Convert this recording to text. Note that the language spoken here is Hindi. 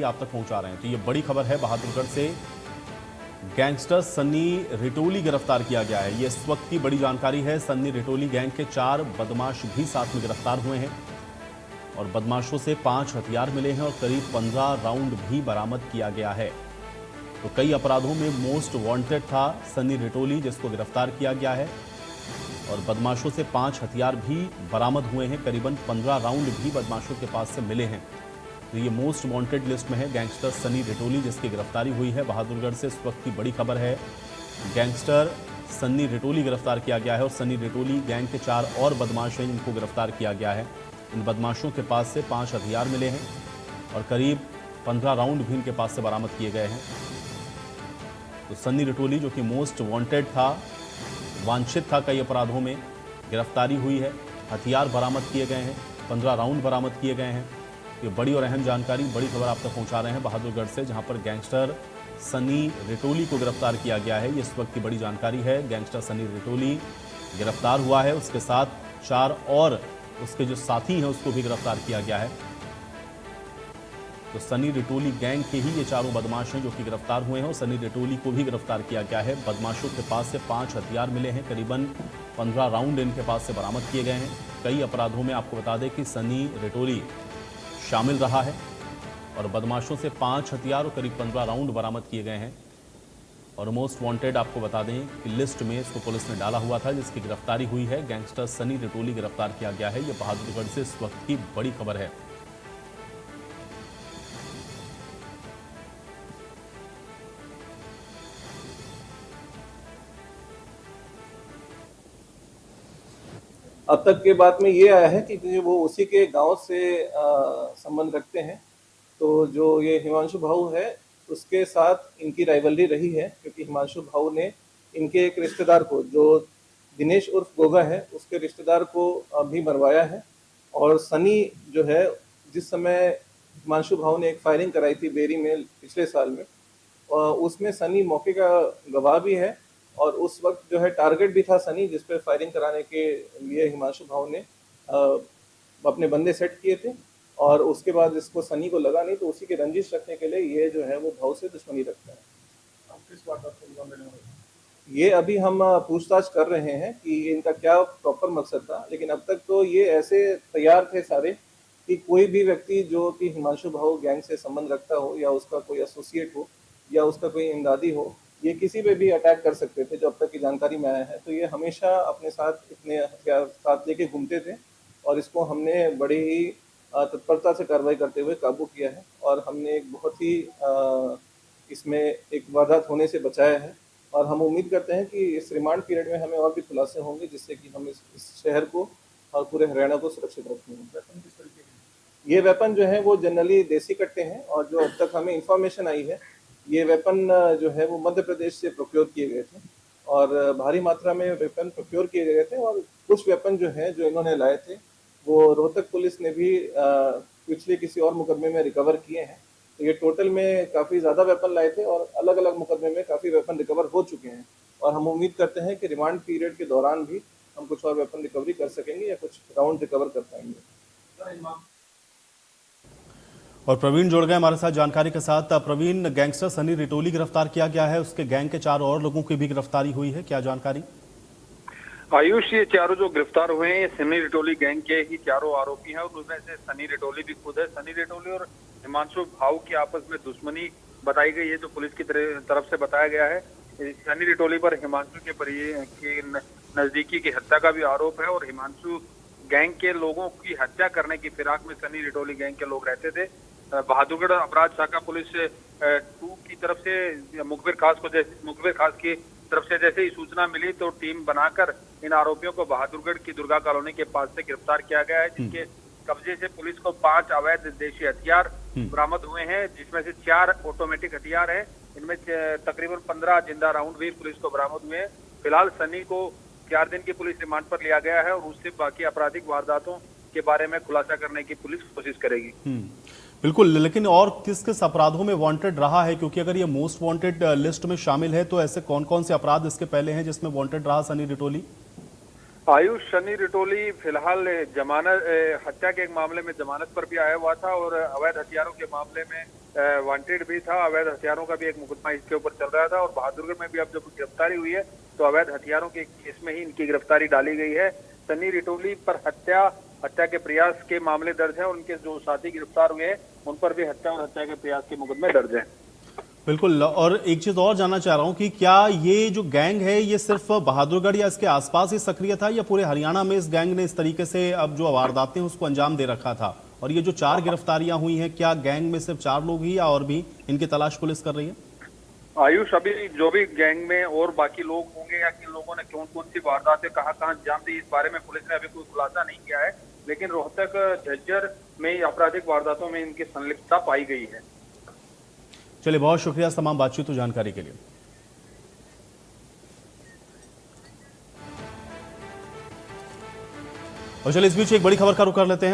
आप तक पहुंचा रहे हैं। तो ये बड़ी खबर है, बहादुरगढ़ से गैंगस्टर सन्नी रिटोली गिरफ्तार किया गया है। ये इस वक्त की बड़ी जानकारी है। सन्नी रिटोली गैंग के 4 बदमाश भी साथ में गिरफ्तार हुए हैं और बदमाशों से 5 हथियार मिले हैं और करीब 15 राउंड भी बरामद किया गया है। तो कई अपराधों में मोस्ट वांटेड था सन्नी रिटोली, जिसको गिरफ्तार किया गया है और बदमाशों से 5 हथियार भी बरामद हुए हैं। करीबन 15 राउंड भी बदमाशों के पास से मिले हैं। तो ये मोस्ट वांटेड लिस्ट में है गैंगस्टर सन्नी रिटोली, जिसकी गिरफ्तारी हुई है। बहादुरगढ़ से इस वक्त की बड़ी खबर है, गैंगस्टर सन्नी रिटोली गिरफ्तार किया गया है और सन्नी रिटोली गैंग के 4 और बदमाश हैं जिनको गिरफ्तार किया गया है। इन बदमाशों के पास से 5 हथियार मिले हैं और करीब 15 राउंड भी इनके पास से बरामद किए गए हैं। तो सन्नी रिटोली, जो कि मोस्ट वांटेड था, वांछित था कई अपराधों में, गिरफ्तारी हुई है, हथियार बरामद किए गए हैं, 15 राउंड बरामद किए गए हैं। ये बड़ी और अहम जानकारी, बड़ी खबर आप तक पहुंचा रहे हैं बहादुरगढ़ से, जहां पर गैंगस्टर सन्नी रिटोली को गिरफ्तार किया गया है। ये इस वक्त की बड़ी जानकारी है। गैंगस्टर सन्नी रिटोली गिरफ्तार हुआ है, उसके साथ 4 और उसके जो साथी हैं उसको भी गिरफ्तार किया गया है। तो सन्नी रिटोली गैंग के ही ये 4 बदमाश हैं जो कि गिरफ्तार हुए हैं और सन्नी रिटोली को भी गिरफ्तार किया गया है। बदमाशों के पास से 5 हथियार मिले हैं, करीबन 15 राउंड इनके पास से बरामद किए गए हैं। कई अपराधों में आपको बता दें कि सन्नी रिटोली शामिल रहा है और बदमाशों से 5 हथियार और करीब 15 राउंड बरामद किए गए हैं। और मोस्ट वांटेड आपको बता दें कि लिस्ट में इसको पुलिस ने डाला हुआ था, जिसकी गिरफ्तारी हुई है। गैंगस्टर सन्नी रिटोली गिरफ्तार किया गया है। ये बहादुरगढ़ से इस वक्त की बड़ी खबर है। अब तक के बात में ये आया है कि वो उसी के गांव से संबंध रखते हैं। तो जो ये हिमांशु भाऊ है उसके साथ इनकी राइवलरी रही है, क्योंकि हिमांशु भाऊ ने इनके एक रिश्तेदार को, जो दिनेश उर्फ गोगा है, उसके रिश्तेदार को भी मरवाया है। और सनी जो है, जिस समय हिमांशु भाऊ ने एक फायरिंग कराई थी बेरी में पिछले साल में, उसमें सनी मौके का गवाह भी है और उस वक्त जो है टारगेट भी था सनी, जिस पे फायरिंग कराने के लिए हिमांशु भाऊ ने अपने बंदे सेट किए थे। और उसके बाद इसको सनी को लगा नहीं, तो उसी के रंजिश रखने के लिए ये जो है वो भाव से दुश्मनी रखता है। किस बात का ये अभी हम पूछताछ कर रहे हैं कि इनका क्या प्रॉपर मकसद था, लेकिन अब तक तो ये ऐसे तैयार थे सारे कि कोई भी व्यक्ति जो कि हिमांशु भाऊ गैंग से संबंध रखता हो या उसका कोई एसोसिएट हो या उसका कोई इमदादी हो, ये किसी पे भी अटैक कर सकते थे। जो अब तक की जानकारी में आया है, तो ये हमेशा अपने साथ इतने हथियार साथ लेके घूमते थे और इसको हमने बड़ी ही तत्परता से कार्रवाई करते हुए काबू किया है और हमने एक बहुत ही इसमें एक वारदात होने से बचाया है। और हम उम्मीद करते हैं कि इस रिमांड पीरियड में हमें और भी खुलासे होंगे, जिससे कि हम इस शहर को और पूरे हरियाणा को सुरक्षित रखेंगे। वेपन किस तरीके के? ये वेपन जो है वो जनरली देसी कट्टे हैं और जो अब तक हमें इंफॉर्मेशन आई है, ये वेपन जो है वो मध्य प्रदेश से प्रोक्योर किए गए थे और भारी मात्रा में वेपन प्रोक्योर किए गए थे। और कुछ वेपन जो है जो इन्होंने लाए थे वो रोहतक पुलिस ने भी पिछले किसी और मुकदमे में रिकवर किए हैं। तो ये टोटल में काफ़ी ज़्यादा वेपन लाए थे और अलग अलग मुकदमे में काफ़ी वेपन रिकवर हो चुके हैं और हम उम्मीद करते हैं कि रिमांड पीरियड के दौरान भी हम कुछ और वेपन रिकवरी कर सकेंगे या कुछ राउंड रिकवर कर पाएंगे। और प्रवीण जुड़ गए हमारे साथ जानकारी के साथ। प्रवीण, गैंगस्टर सनी रिटोली गिरफ्तार किया गया है, उसके गैंग के 4 और लोगों की भी गिरफ्तारी हुई है, क्या जानकारी? आयुष, ये चारों जो गिरफ्तार हुए हैं ये सनी रिटोली गैंग के ही चारों आरोपी हैं और उनमें से सनी रिटोली भी खुद है। सनी रिटोली और हिमांशु भाऊ की आपस में दुश्मनी बताई गई है, जो पुलिस की तरफ से बताया गया है। सनी रिटोली पर हिमांशु के नजदीकी की हत्या का भी आरोप है और हिमांशु गैंग के लोगों की हत्या करने की फिराक में सनी रिटोली गैंग के लोग रहते थे। बहादुरगढ़ अपराध शाखा पुलिस 2 की तरफ से मुखबिर खास की तरफ से जैसे ही सूचना मिली तो टीम बनाकर इन आरोपियों को बहादुरगढ़ की दुर्गा कॉलोनी के पास से गिरफ्तार किया गया है, जिनके कब्जे से पुलिस को 5 अवैध देशी हथियार बरामद हुए हैं, जिसमें से 4 ऑटोमेटिक हथियार हैं। इनमें तकरीबन 15 जिंदा राउंड भी पुलिस को बरामद हुए हैं। फिलहाल सनी को 4 दिन की पुलिस रिमांड पर लिया गया है और उससे बाकी आपराधिक वारदातों के बारे में खुलासा करने की पुलिस कोशिश करेगी। बिल्कुल, लेकिन और किस किस अपराधों में वांटेड रहा है? क्योंकि अगर ये मोस्ट वांटेड लिस्ट में शामिल है तो ऐसे कौन कौन से अपराध इसके पहले हैं जिसमें वांटेड रहा सनी रिटोली? आयुष सनी रिटोली फिलहाल जमानत हत्या के एक मामले में जमानत पर भी आया हुआ था और अवैध हथियारों के मामले में वांटेड भी था। अवैध हथियारों का भी एक मुकदमा इसके ऊपर चल रहा था और बहादुरगढ़ में भी अब जब गिरफ्तारी हुई है तो अवैध हथियारों के केस में ही इनकी गिरफ्तारी डाली गई है। सनी रिटोली पर हत्या के प्रयास के मामले दर्ज है। उनके जो साथी गिरफ्तार हुए हैं उन पर भी हत्या और हत्या के प्रयास के मुकदमे दर्ज है। बिल्कुल। और एक चीज और जानना चाह रहा हूं कि क्या ये जो गैंग है ये सिर्फ बहादुरगढ़ या इसके आसपास ही सक्रिय था या पूरे हरियाणा में इस गैंग ने इस तरीके से अब जो वारदातें उसको अंजाम दे रखा था? और ये जो 4 गिरफ्तारियां हुई हैं, क्या गैंग में सिर्फ 4 लोग ही या और भी इनकी तलाश पुलिस कर रही है? आयुष, अभी जो भी गैंग में और बाकी लोग होंगे या किन लोगों ने कौन कौन सी वारदातें कहाँ अंजाम दी, इस बारे में पुलिस ने अभी कोई खुलासा नहीं किया है। लेकिन रोहतक झज्जर में आपराधिक वारदातों में इनकी संलिप्तता पाई गई है। चलिए, बहुत शुक्रिया तमाम बातचीत और जानकारी के लिए। और चलिए इस बीच एक बड़ी खबर का रुख कर लेते हैं।